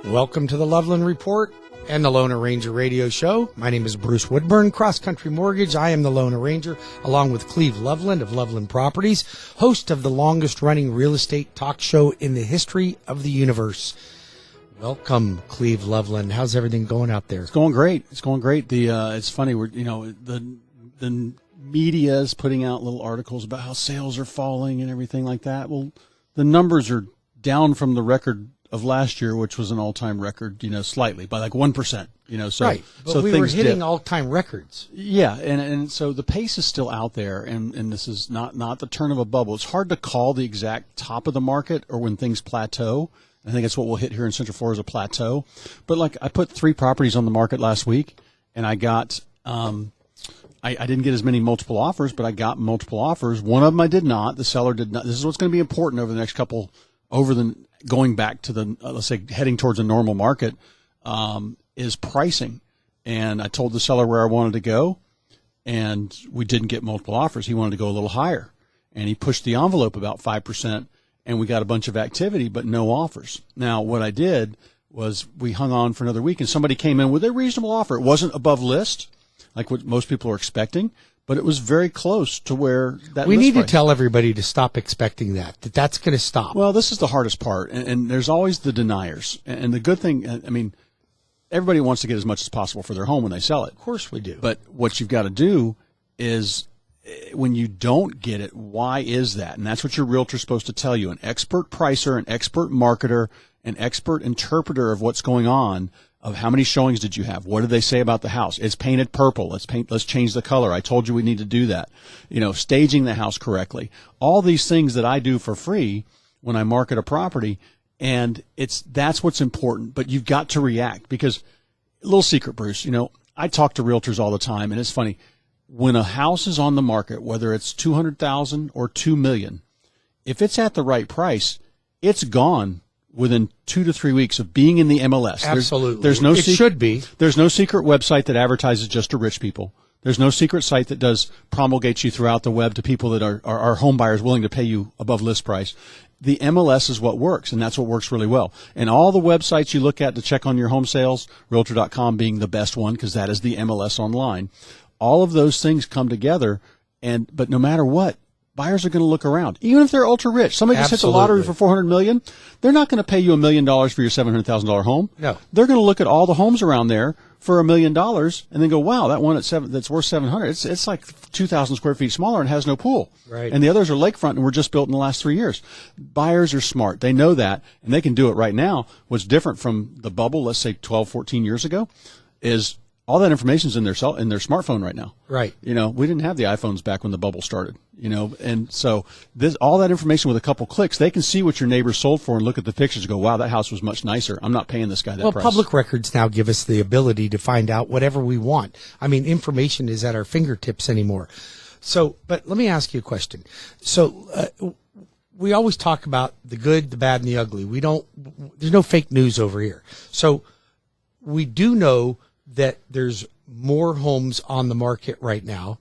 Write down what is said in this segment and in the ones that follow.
Welcome to the Loveland Report and the Lone Ranger Radio Show. My name is Bruce Woodburn, CrossCountry Mortgage. I am the Lone Ranger, along with Cleve Loveland of Loveland Properties, host of the longest-running real estate talk show in the history of the universe. Welcome, Cleve Loveland. How's everything going out there? It's going great. It's going great. It's funny. The media is putting out little articles about how sales are falling and everything like that. Well, the numbers are down from the record of last year, which was an all-time record, slightly by like 1%, so right. But so we things were hitting dip. all-time records. Yeah, and so the pace is still out there, and this is not the turn of a bubble. It's hard to call the exact top of the market or when things plateau. I think that's what we'll hit here in Central Florida, is a plateau. But like, I put 3 properties on the market last week, and I got I didn't get as many multiple offers, but I got multiple offers. One of them I did not. The seller did not. This is what's going to be important over the next couple, going back to the, let's say, heading towards a normal market, is pricing. And I told the seller where I wanted to go, and we didn't get multiple offers. He wanted to go a little higher, and he pushed the envelope about 5%, and we got a bunch of activity, but no offers. Now, what I did was we hung on for another week, and somebody came in with a reasonable offer. It wasn't above list, like what most people are expecting, but it was very close to where that We list need price. to tell everybody to stop expecting that's going to stop. Well, this is the hardest part, and there's always the deniers. And the good thing, I mean, everybody wants to get as much as possible for their home when they sell it. Of course we do. But what you've got to do is, when you don't get it, why is that? And that's what your realtor's supposed to tell you. An expert pricer, an expert marketer, an expert interpreter of what's going on, of how many showings did you have? What did they say about the house? It's painted purple. Let's change the color. I told you we need to do that. Staging the house correctly. All these things that I do for free when I market a property, and that's what's important. But you've got to react, because a little secret, Bruce, I talk to realtors all the time, and it's funny. When a house is on the market, whether it's $200,000 or $2 million, if it's at the right price, it's gone within 2 to 3 weeks of being in the MLS. Absolutely. There's no it should be. There's no secret website that advertises just to rich people. There's no secret site that promulgates you throughout the web to people that are home buyers willing to pay you above list price. The MLS is what works, and that's what works really well. And all the websites you look at to check on your home sales, Realtor.com being the best one, because that is the MLS online. All of those things come together, but no matter what, buyers are going to look around. Even if they're ultra rich. Somebody just hit the lottery for $400 million, they're not going to pay you $1 million for your $700,000 home. No. They're going to look at all the homes around there for $1 million and then go, wow, that one that's worth $700,000, it's like 2,000 square feet smaller and has no pool. Right. And the others are lakefront and were just built in the last 3 years. Buyers are smart. They know that, and they can do it right now. What's different from the bubble, let's say 12, 14 years ago, is all that information's in their smartphone right now. Right. We didn't have the iPhones back when the bubble started, and so all that information with a couple clicks, they can see what your neighbor sold for and look at the pictures and go, wow, that house was much nicer. I'm not paying this guy that price. Public records now give us the ability to find out whatever we want. I mean, information is at our fingertips anymore. So, but let me ask you a question. So, we always talk about the good, the bad, and the ugly. There's no fake news over here. So we do know that there's more homes on the market right now,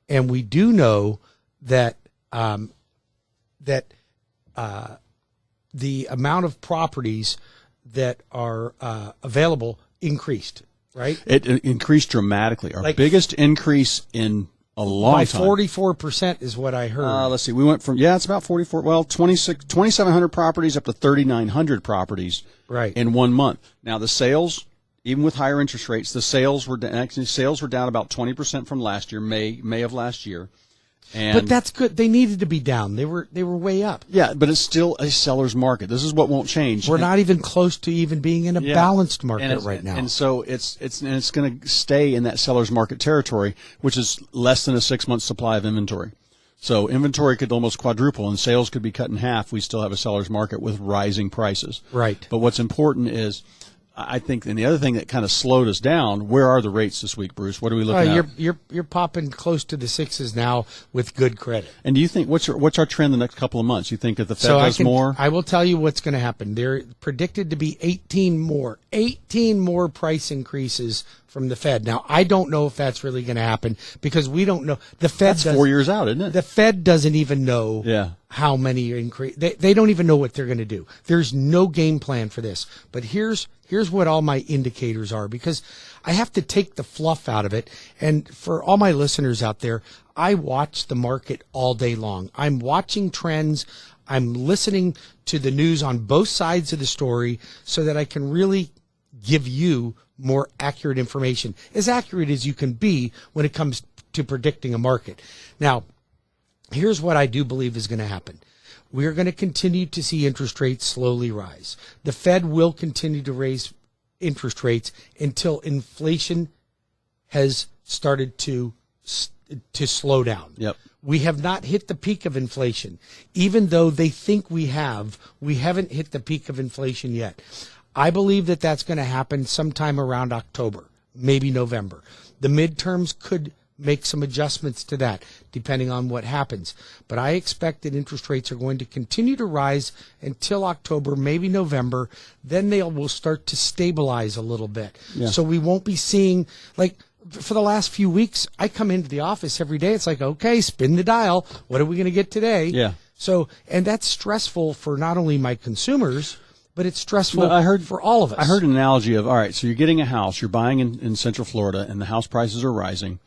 and we do know that the amount of properties that are available increased, right? It increased dramatically. Our biggest increase in a long time. 44% is what I heard. Let's see. We went from, it's about 44. Well, 2,700 properties up to 3,900 properties in 1 month. Now, the sales, even with higher interest rates, the sales were down about 20% from last year, May of last year. But that's good. They needed to be down. They were way up. Yeah, but it's still a seller's market. This is what won't change. We're not even close to even being in a balanced market right now. And so it's going to stay in that seller's market territory, which is less than a 6-month supply of inventory. So inventory could almost quadruple and sales could be cut in half. We still have a seller's market with rising prices. Right. But what's important is, I think, and the other thing that kind of slowed us down, where are the rates this week, Bruce? What are we looking at? You're popping close to the 6s now with good credit. And do you think, what's our trend the next couple of months? You think that the Fed does more? I will tell you what's going to happen. They're predicted to be 18 more price increases from the Fed. Now, I don't know if that's really going to happen because we don't know. The Fed That's 4 years out, isn't it? The Fed doesn't even know how many increase. They don't even know what they're going to do. There's no game plan for this. But here's what all my indicators are, because I have to take the fluff out of it. And for all my listeners out there, I watch the market all day long. I'm watching trends. I'm listening to the news on both sides of the story so that I can really give you more accurate information, as accurate as you can be when it comes to predicting a market. Now, here's what I do believe is going to happen. We're going to continue to see interest rates slowly rise. The Fed will continue to raise interest rates until inflation has started to slow down. Yep. We have not hit the peak of inflation. Even though they think we haven't hit the peak of inflation yet. I believe that that's going to happen sometime around October, maybe November. The midterms could make some adjustments to that, depending on what happens. But I expect that interest rates are going to continue to rise until October, maybe November. Then they will start to stabilize a little bit. Yeah. So we won't be seeing, like, for the last few weeks, I come into the office every day. It's like, okay, spin the dial. What are we going to get today? Yeah. So, and that's stressful for not only my consumers, but it's stressful for all of us. I heard an analogy of, all right, so you're getting a house, you're buying in Central Florida, and the house prices are rising.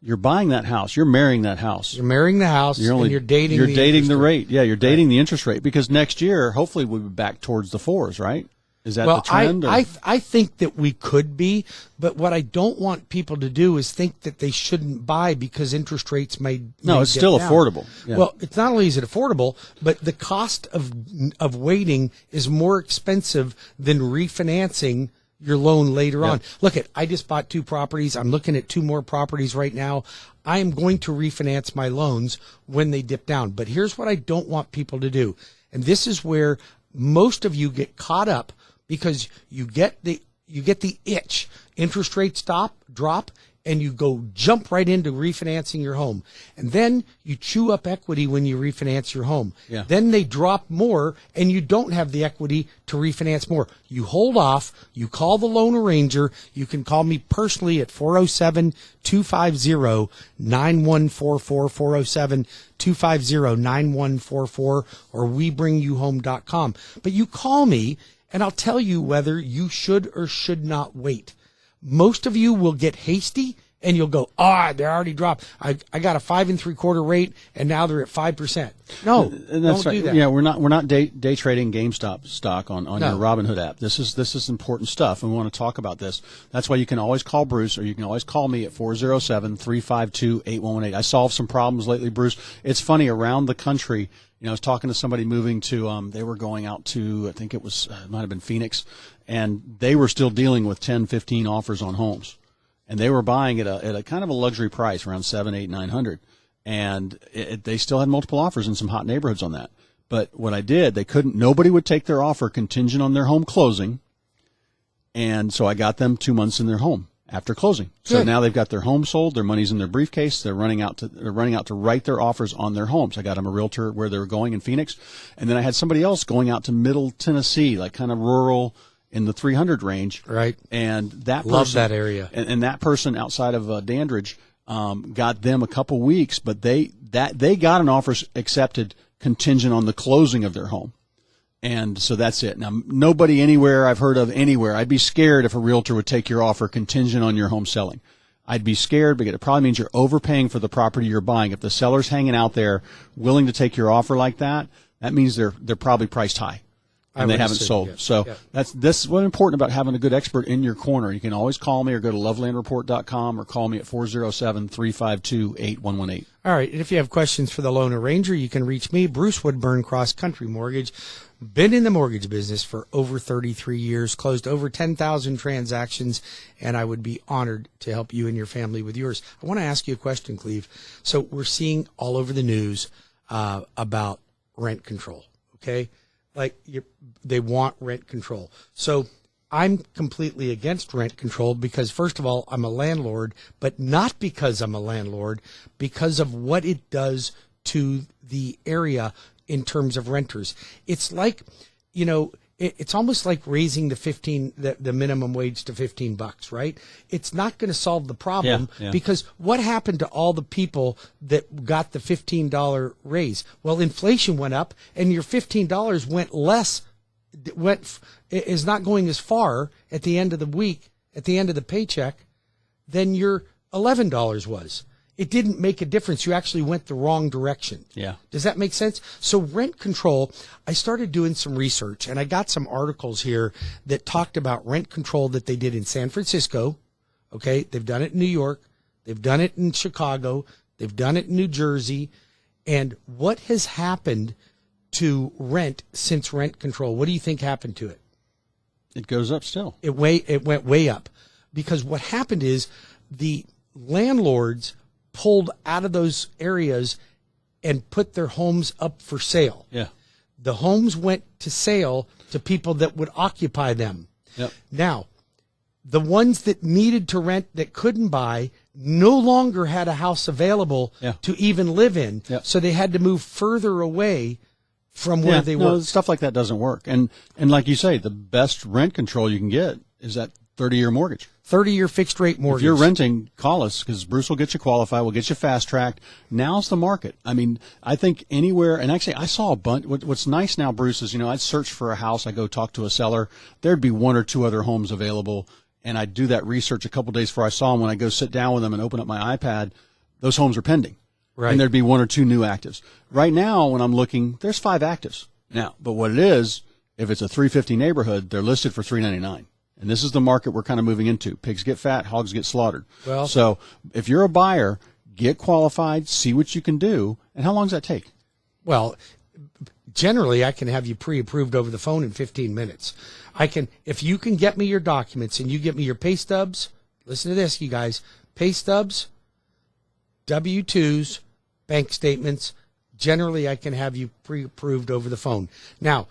You're buying that house. You're marrying that house. You're marrying the house, and you're dating the rate. Yeah, you're dating the interest rate, because next year, hopefully, we'll be back towards the 4s, right? Is that the trend? I think that we could be, but what I don't want people to do is think that they shouldn't buy because interest rates may it's still down. Affordable. Yeah. Well, it's not only is it affordable, but the cost of waiting is more expensive than refinancing your loan later on. Look, I just bought 2 properties. I'm looking at 2 more properties right now. I am going to refinance my loans when they dip down. But here's what I don't want people to do. And this is where most of you get caught up, because you get the itch. Interest rates drop, and you go jump right into refinancing your home. And then you chew up equity when you refinance your home. Yeah. Then they drop more, and you don't have the equity to refinance more. You hold off. You call the loan arranger. You can call me personally at 407-250-9144, 407-250-9144, or WeBringYouHome.com. But you call me, and I'll tell you whether you should or should not wait. Most of you will get hasty, and you'll go, they're already dropped. I got a 5 3/4 rate, and now they're at 5%. No, and that's don't right. do that. Yeah, we're not day trading GameStop stock on your Robinhood app. This is important stuff, and we want to talk about this. That's why you can always call Bruce, or you can always call me at 407-352-8118. I solved some problems lately, Bruce. It's funny, around the country. I was talking to somebody moving to, they were going out to, I think it might have been Phoenix, and they were still dealing with 10, 15 offers on homes. And they were buying at a kind of a luxury price, around $700, $800, $900. And they still had multiple offers in some hot neighborhoods on that. But what I did, nobody would take their offer contingent on their home closing. And so I got them 2 months in their home after closing. So Good. now they've got their home sold, their money's in their briefcase, they're running out to write their offers on their homes. I got them a realtor where they were going in Phoenix, and then I had somebody else going out to Middle Tennessee, like kind of rural in the 300 range. Right. And that person, love that area. And that person outside of Dandridge got them a couple weeks, but they got an offer accepted contingent on the closing of their home. And so that's it. Now, nobody anywhere I've heard of anywhere, I'd be scared if a realtor would take your offer contingent on your home selling. I'd be scared because it probably means you're overpaying for the property you're buying. If the seller's hanging out there willing to take your offer like that, that means they're probably priced high and they haven't sold. Yes. So that's what's important about having a good expert in your corner. You can always call me or go to lovelandreport.com or call me at 407-352-8118. All right. And if you have questions for the loan arranger, you can reach me, Bruce Woodburn, CrossCountry Mortgage. Been in the mortgage business for over 33 years, closed over 10,000 transactions, and I would be honored to help you and your family with yours. I want to ask you a question, Cleve. So we're seeing all over the news about rent control, okay? They want rent control. So I'm completely against rent control because, first of all, I'm a landlord, but not because I'm a landlord, because of what it does to the area in terms of renters. It's like, it's almost like raising the minimum wage to $15, right? It's not going to solve the problem because what happened to all the people that got the $15 raise? Well, inflation went up and your $15 is not going as far at the end of the week, at the end of the paycheck, than your $11 was. It didn't make a difference. You actually went the wrong direction. Yeah. Does that make sense? So rent control, I started doing some research, and I got some articles here that talked about rent control that they did in San Francisco. Okay. They've done it in New York. They've done it in Chicago. They've done it in New Jersey. And what has happened to rent since rent control? What do you think happened to it? It goes up still. It went way up because what happened is the landlords pulled out of those areas and put their homes up for sale. Yeah. The homes went to sale to people that would occupy them. Yep. Now, the ones that needed to rent that couldn't buy no longer had a house available to even live in. Yep. So they had to move further away from where they were. Stuff like that doesn't work. And like you say, the best rent control you can get is that 30-year mortgage. 30-year fixed rate mortgage. If you're renting, call us because Bruce will get you qualified. We'll get you fast tracked. Now's the market. I mean, I think anywhere, and actually I saw a bunch. What's nice now, Bruce, is, I'd search for a house. I go talk to a seller. There'd be one or two other homes available. And I'd do that research a couple days before I saw them. When I go sit down with them and open up my iPad, those homes are pending. Right. And there'd be one or two new actives. Right now, when I'm looking, there's 5 actives. Now, but what it is, if it's a 350 neighborhood, they're listed for $399. And this is the market we're kind of moving into. Pigs get fat, hogs get slaughtered. Well, so if you're a buyer, get qualified, see what you can do. And how long does that take? Well, generally, I can have you pre-approved over the phone in 15 minutes. If you can get me your documents and you get me your pay stubs, listen to this, you guys, pay stubs, W-2s, bank statements, generally I can have you pre-approved over the phone. Now,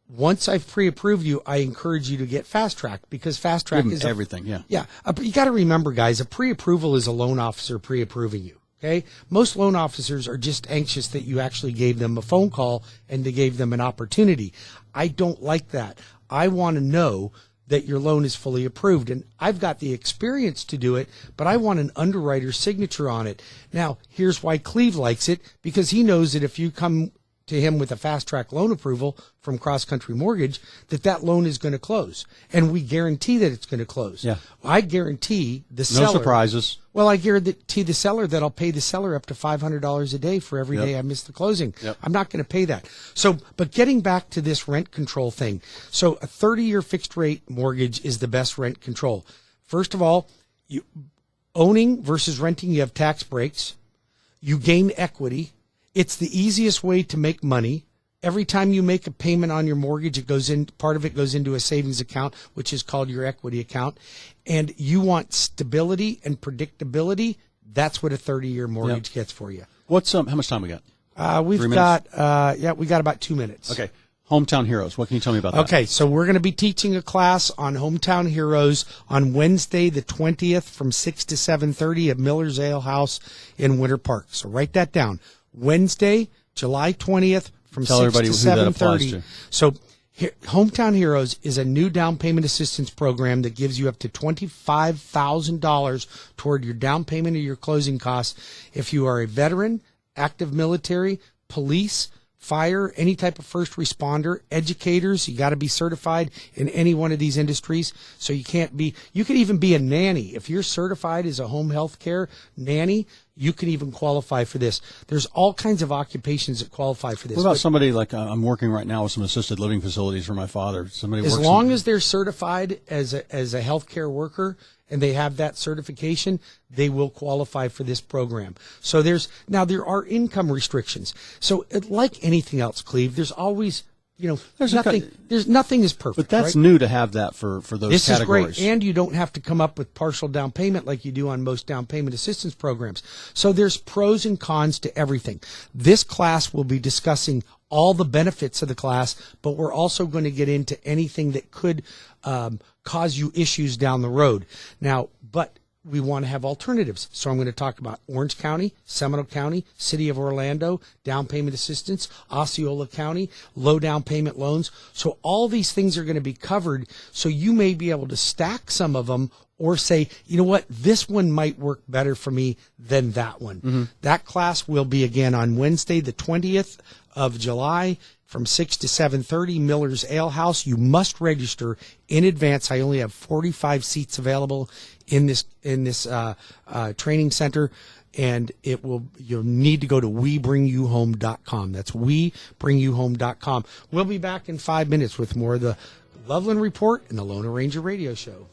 once I've pre-approved you, I encourage you to get fast track because fast track is everything. Yeah. You got to remember, guys, a pre-approval is a loan officer pre-approving you. Okay. Most loan officers are just anxious that you actually gave them a phone call and they gave them an opportunity. I don't like that. I want to know that your loan is fully approved. And I've got the experience to do it, but I want an underwriter's signature on it. Now, here's why Cleve likes it, because he knows that if you come to him with a fast track loan approval from CrossCountry Mortgage, that loan is going to close. And we guarantee that it's going to close. Yeah. I guarantee the seller. No surprises. Well, I guarantee the seller that I'll pay the seller up to $500 a day for every day I miss the closing. Yep. I'm not going to pay that. So, but getting back to this rent control thing. So a 30-year fixed rate mortgage is the best rent control. First of all, owning versus renting, you have tax breaks. You gain equity. It's the easiest way to make money. Every time you make a payment on your mortgage, part of it goes into a savings account, which is called your equity account. And you want stability and predictability. That's what a 30-year mortgage gets for you. How much time we got? We got about 2 minutes. Okay. Hometown Heroes. What can you tell me about that? Okay, so we're going to be teaching a class on Hometown Heroes on Wednesday, the 20th, from 6 to 7:30 at Miller's Ale House in Winter Park. So write that down. Wednesday, July 20th, from 6 to 7:30. So Hometown Heroes is a new down payment assistance program that gives you up to $25,000 toward your down payment or your closing costs if you are a veteran, active military, police, fire, any type of first responder, educators. You got to be certified in any one of these industries. So you could even be a nanny. If you're certified as a home health care nanny, you can even qualify for this. There's all kinds of occupations that qualify for this. What about somebody like I'm working right now with some assisted living facilities for my father? As long as they're certified as a healthcare worker and they have that certification, they will qualify for this program. So there are income restrictions. So like anything else, Cleve, there's always, nothing is perfect. But that's right? new to have that for those this categories. This is great, and you don't have to come up with partial down payment like you do on most down payment assistance programs. So there's pros and cons to everything. This class will be discussing all the benefits of the class, but we're also going to get into anything that could cause you issues down the road. Now, but we want to have alternatives. So I'm going to talk about Orange County, Seminole County, City of Orlando, down payment assistance, Osceola County, low down payment loans. So all these things are going to be covered. So you may be able to stack some of them or say, you know what, this one might work better for me than that one. Mm-hmm. That class will be again on Wednesday, the 20th of July from 6 to 7:30, Miller's Ale House. You must register in advance. I only have 45 seats available in this training center, and you'll need to go to webringyouhome.com. That's webringyouhome.com. We'll be back in 5 minutes with more of the Loveland Report and the Lone Ranger Radio Show.